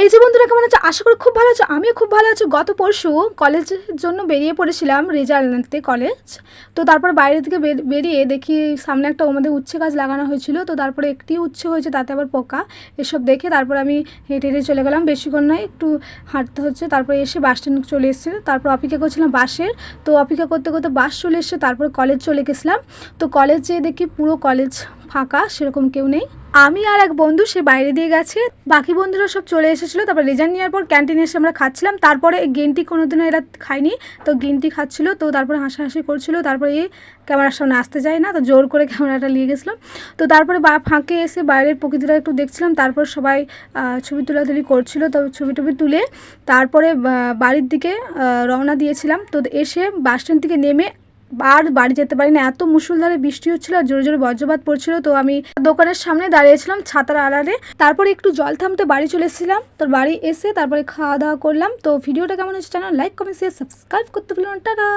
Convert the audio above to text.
এই যে বন্ধুরা কেমন আছো? আশা করি খুব ভালো আছো। আমিও খুব ভালো আছি। গত পরশু কলেজের জন্য বেরিয়ে পড়েছিলাম রেজাল্ট আনতে কলেজ। তো তারপর বাইরে থেকে বেরিয়ে দেখি সামনে একটা আমাদের উচ্ছে গাছ লাগানো হয়েছিল। তো তারপরে একটি উচ্ছে হয়েছে, তাতে আবার পোকা। এসব দেখে তারপর আমি হেঁটে হেঁটে চলে গেলাম, বেশিক্ষণ নয়, একটু হাঁটতে হচ্ছে। তারপরে এসে বাস স্ট্যান্ড চলে এসেছিলো। তারপর অপেক্ষা করছিলাম বাসের। তো অপেক্ষা করতে করতে বাস চলে এসছে, তারপর কলেজ চলে গেছিলাম। তো কলেজ যেয়ে দেখি পুরো কলেজ ফাঁকা, সেরকম কেউ নেই। আমি আর এক বন্ধু সে বাইরে দিয়ে গেছে, বাকি বন্ধুরা সব চলে এসেছিলো। তারপর রেজাল্ট নেওয়ার পর ক্যান্টিনে এসে আমরা খাচ্ছিলাম। তারপরে গ্রিন টি কোনোদিনও এরা খায়নি, তো গ্রিন টি খাচ্ছিলো। তো তারপরে হাসাহাসি করছিলো। তারপরে এই ক্যামেরার সামনে আসতে যায় না, তো জোর করে ক্যামেরাটা নিয়ে গেছিলাম। তো তারপরে ফাঁকে এসে বাইরের প্রকৃতিটা একটু দেখছিলাম। তারপর সবাই ছবি তুলাতুলি করছিলো। তো ছবি টবি তুলে তারপরে বাড়ির দিকে রওনা দিয়েছিলাম। তো এসে বাস স্ট্যান্ড থেকে নেমে আর বাড়ি যেতে পারি না, এত মুষলধারে বৃষ্টি হচ্ছিল আর জোরে জোরে বজ্রপাত পড়ছিল। তো আমি দোকানের সামনে দাঁড়িয়েছিলাম ছাতার আড়ালে। তারপরে একটু জল থামতে বাড়ি চলে এসেছিলাম। তো বাড়ি এসে তারপরে খাওয়া দাওয়া করলাম। তো ভিডিওটা কেমন হচ্ছে জানান, লাইক কমেন্ট শেয়ার সাবস্ক্রাইব করতে ভুলো না। টাটা।